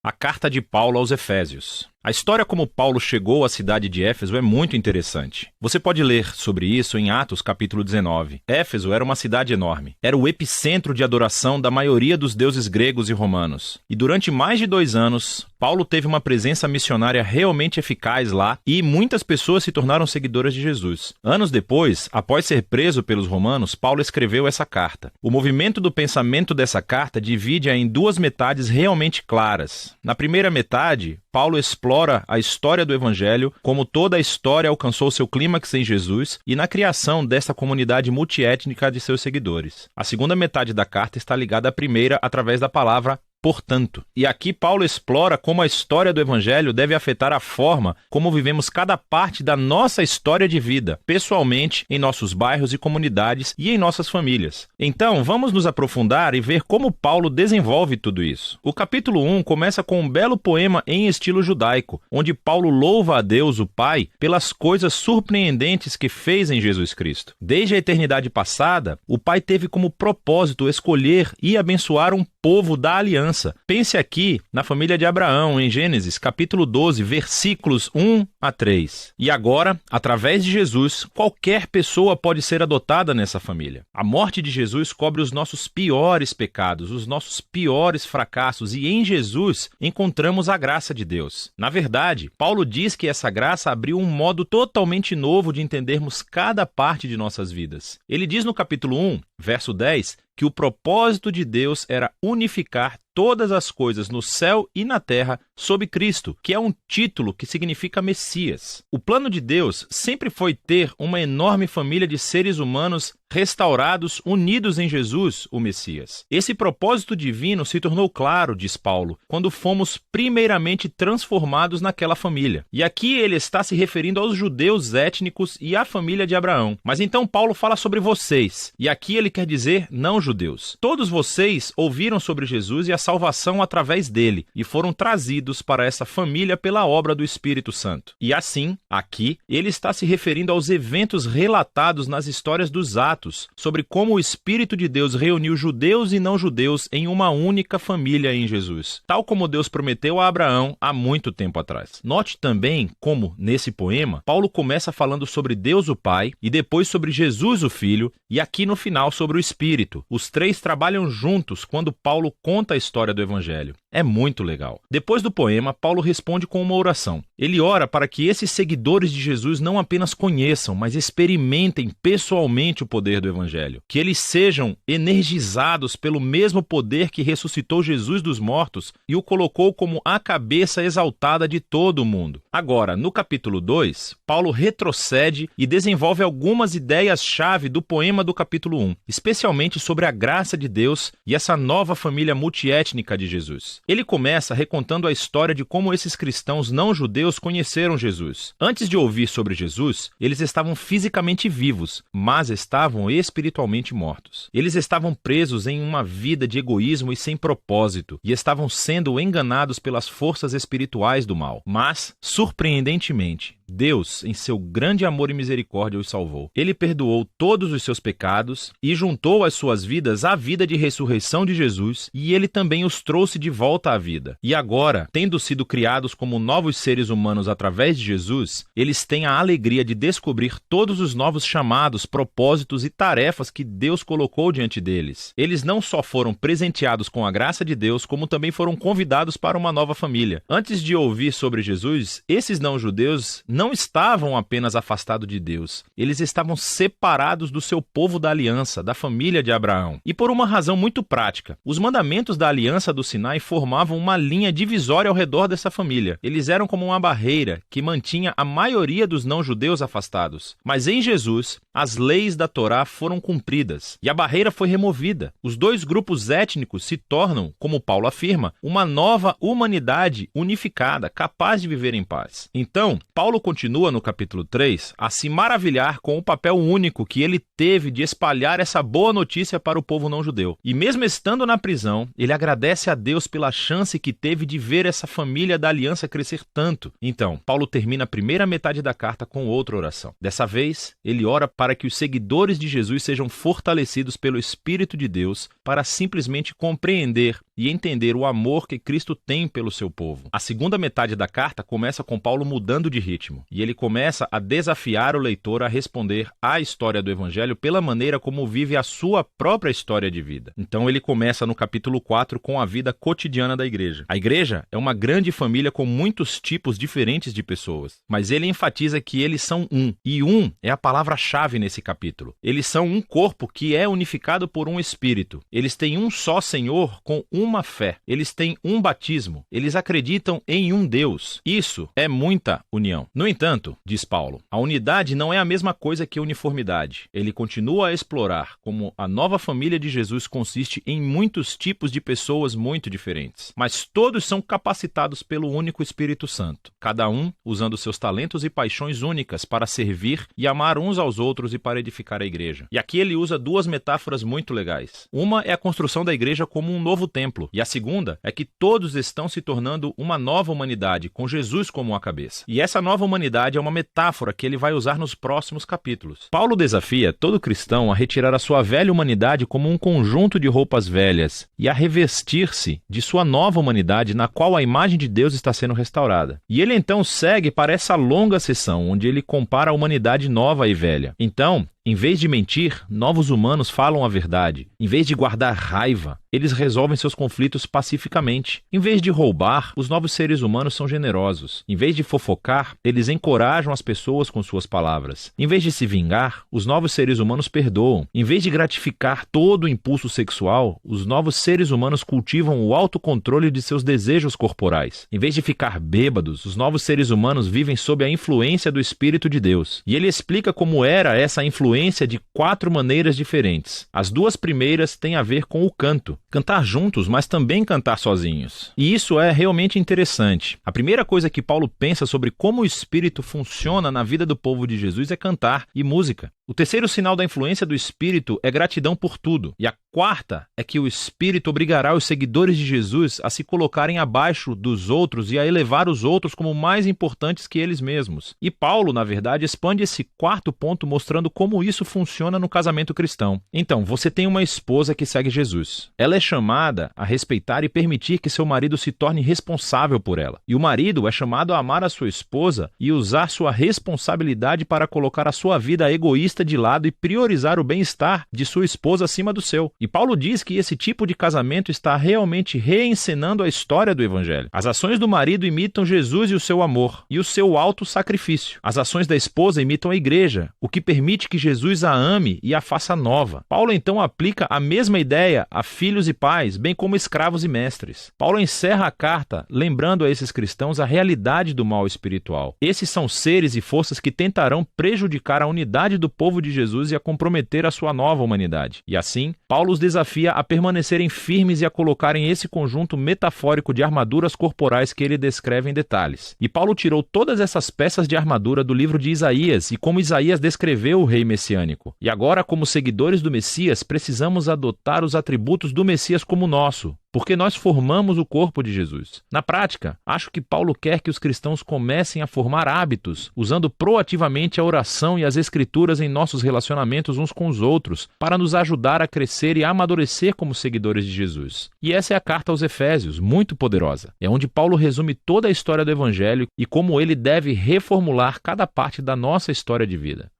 A carta de Paulo aos Efésios. A história como Paulo chegou à cidade de Éfeso é muito interessante. Você pode ler sobre isso em Atos capítulo 19. Éfeso era uma cidade enorme. Era o epicentro de adoração da maioria dos deuses gregos e romanos. E durante mais de 2 anos, Paulo teve uma presença missionária realmente eficaz lá e muitas pessoas se tornaram seguidoras de Jesus. Anos depois, após ser preso pelos romanos, Paulo escreveu essa carta. O movimento do pensamento dessa carta divide-a em 2 metades realmente claras. Na primeira metade, Paulo explora a história do Evangelho, como toda a história alcançou seu clímax em Jesus e na criação dessa comunidade multiétnica de seus seguidores. A segunda metade da carta está ligada à primeira através da palavra portanto. E aqui Paulo explora como a história do Evangelho deve afetar a forma como vivemos cada parte da nossa história de vida, pessoalmente, em nossos bairros e comunidades e em nossas famílias. Então, vamos nos aprofundar e ver como Paulo desenvolve tudo isso. O capítulo 1 começa com um belo poema em estilo judaico, onde Paulo louva a Deus, o Pai, pelas coisas surpreendentes que fez em Jesus Cristo. Desde a eternidade passada, o Pai teve como propósito escolher e abençoar um povo da aliança. Pense aqui na família de Abraão, em Gênesis, capítulo 12, versículos 1 a 3. E agora, através de Jesus, qualquer pessoa pode ser adotada nessa família. A morte de Jesus cobre os nossos piores pecados, os nossos piores fracassos, e em Jesus encontramos a graça de Deus. Na verdade, Paulo diz que essa graça abriu um modo totalmente novo de entendermos cada parte de nossas vidas. Ele diz no capítulo 1, verso 10, que o propósito de Deus era unificar todas as coisas no céu e na terra sob Cristo, que é um título que significa Messias. O plano de Deus sempre foi ter uma enorme família de seres humanos restaurados, unidos em Jesus, o Messias. Esse propósito divino se tornou claro, diz Paulo, quando fomos primeiramente transformados naquela família. E aqui ele está se referindo aos judeus étnicos e à família de Abraão. Mas então Paulo fala sobre vocês, e aqui ele quer dizer não judeus. Todos vocês ouviram sobre Jesus e a salvação através dele, e foram trazidos para essa família pela obra do Espírito Santo. E assim, aqui, ele está se referindo aos eventos relatados nas histórias dos Atos, sobre como o Espírito de Deus reuniu judeus e não judeus em uma única família em Jesus, tal como Deus prometeu a Abraão há muito tempo atrás. Note também como, nesse poema, Paulo começa falando sobre Deus o Pai, e depois sobre Jesus o Filho, e aqui no final sobre o Espírito. Os 3 trabalham juntos quando Paulo conta a história do Evangelho. É muito legal. Depois do poema, Paulo responde com uma oração. Ele ora para que esses seguidores de Jesus não apenas conheçam, mas experimentem pessoalmente o poder do Evangelho. Que eles sejam energizados pelo mesmo poder que ressuscitou Jesus dos mortos e o colocou como a cabeça exaltada de todo o mundo. Agora, no capítulo 2, Paulo retrocede e desenvolve algumas ideias-chave do poema do capítulo 1, especialmente sobre a graça de Deus e essa nova família multiétnica de Jesus. Ele começa recontando a história de como esses cristãos não-judeus conheceram Jesus. Antes de ouvir sobre Jesus, eles estavam fisicamente vivos, mas estavam espiritualmente mortos. Eles estavam presos em uma vida de egoísmo e sem propósito, e estavam sendo enganados pelas forças espirituais do mal. Mas, surpreendentemente, Deus, em seu grande amor e misericórdia, os salvou. Ele perdoou todos os seus pecados e juntou às suas vidas a vida de ressurreição de Jesus, e ele também os trouxe de volta à vida. E agora, tendo sido criados como novos seres humanos através de Jesus, eles têm a alegria de descobrir todos os novos chamados, propósitos e tarefas que Deus colocou diante deles. Eles não só foram presenteados com a graça de Deus, como também foram convidados para uma nova família. Antes de ouvir sobre Jesus, esses não-judeus não estavam apenas afastados de Deus, eles estavam separados do seu povo da aliança, da família de Abraão. E por uma razão muito prática, os mandamentos da aliança do Sinai formavam uma linha divisória ao redor dessa família. Eles eram como uma barreira que mantinha a maioria dos não-judeus afastados. Mas em Jesus, as leis da Torá foram cumpridas e a barreira foi removida. Os 2 grupos étnicos se tornam, como Paulo afirma, uma nova humanidade unificada, capaz de viver em paz. Então, Paulo continua no capítulo 3 a se maravilhar com o papel único que ele teve de espalhar essa boa notícia para o povo não-judeu. E mesmo estando na prisão, ele agradece a Deus pela chance que teve de ver essa família da aliança crescer tanto. Então, Paulo termina a primeira metade da carta com outra oração. Dessa vez, ele ora para para que os seguidores de Jesus sejam fortalecidos pelo Espírito de Deus para simplesmente compreender e entender o amor que Cristo tem pelo seu povo. A segunda metade da carta começa com Paulo mudando de ritmo, e ele começa a desafiar o leitor a responder à história do Evangelho pela maneira como vive a sua própria história de vida. Então ele começa no capítulo 4 com a vida cotidiana da igreja. A igreja é uma grande família com muitos tipos diferentes de pessoas, mas ele enfatiza que eles são um, e um é a palavra-chave nesse capítulo. Eles são um corpo que é unificado por um Espírito. Eles têm um só Senhor com uma fé. Eles têm um batismo. Eles acreditam em um Deus. Isso é muita união. No entanto, diz Paulo, a unidade não é a mesma coisa que uniformidade. Ele continua a explorar como a nova família de Jesus consiste em muitos tipos de pessoas muito diferentes, mas todos são capacitados pelo único Espírito Santo, cada um usando seus talentos e paixões únicas para servir e amar uns aos outros e para edificar a igreja. E aqui ele usa duas metáforas muito legais. Uma é a construção da igreja como um novo templo, e a segunda é que todos estão se tornando uma nova humanidade, com Jesus como a cabeça. E essa nova humanidade é uma metáfora que ele vai usar nos próximos capítulos. Paulo desafia todo cristão a retirar a sua velha humanidade como um conjunto de roupas velhas e a revestir-se de sua nova humanidade na qual a imagem de Deus está sendo restaurada. E ele então segue para essa longa sessão onde ele compara a humanidade nova e velha. Então, em vez de mentir, novos humanos falam a verdade. Em vez de guardar raiva, eles resolvem seus conflitos pacificamente. Em vez de roubar, os novos seres humanos são generosos. Em vez de fofocar, eles encorajam as pessoas com suas palavras. Em vez de se vingar, os novos seres humanos perdoam. Em vez de gratificar todo o impulso sexual, os novos seres humanos cultivam o autocontrole de seus desejos corporais. Em vez de ficar bêbados, os novos seres humanos vivem sob a influência do Espírito de Deus. E ele explica como era essa influência de 4 maneiras diferentes. As 2 primeiras têm a ver com o canto. Cantar juntos, mas também cantar sozinhos. E isso é realmente interessante. A primeira coisa que Paulo pensa sobre como o Espírito funciona na vida do povo de Jesus é cantar e música. O terceiro sinal da influência do Espírito é gratidão por tudo. E a quarta é que o Espírito obrigará os seguidores de Jesus a se colocarem abaixo dos outros e a elevar os outros como mais importantes que eles mesmos. E Paulo, na verdade, expande esse quarto ponto mostrando como isso funciona no casamento cristão. Então, você tem uma esposa que segue Jesus. Ela é chamada a respeitar e permitir que seu marido se torne responsável por ela. E o marido é chamado a amar a sua esposa e usar sua responsabilidade para colocar a sua vida egoísta de lado e priorizar o bem-estar de sua esposa acima do seu. E Paulo diz que esse tipo de casamento está realmente reencenando a história do Evangelho. As ações do marido imitam Jesus e o seu amor, e o seu auto-sacrifício. As ações da esposa imitam a igreja, o que permite que Jesus a ame e a faça nova. Paulo então aplica a mesma ideia a filhos e pais, bem como escravos e mestres. Paulo encerra a carta lembrando a esses cristãos a realidade do mal espiritual. Esses são seres e forças que tentarão prejudicar a unidade do povo de Jesus e a comprometer a sua nova humanidade. E assim, Paulo os desafia a permanecerem firmes e a colocarem esse conjunto metafórico de armaduras corporais que ele descreve em detalhes. E Paulo tirou todas essas peças de armadura do livro de Isaías e como Isaías descreveu o rei messiânico. E agora, como seguidores do Messias, precisamos adotar os atributos do Messias como nosso, porque nós formamos o corpo de Jesus. Na prática, acho que Paulo quer que os cristãos comecem a formar hábitos, usando proativamente a oração e as escrituras em nossos relacionamentos uns com os outros, para nos ajudar a crescer e a amadurecer como seguidores de Jesus. E essa é a carta aos Efésios, muito poderosa. É onde Paulo resume toda a história do Evangelho e como ele deve reformular cada parte da nossa história de vida.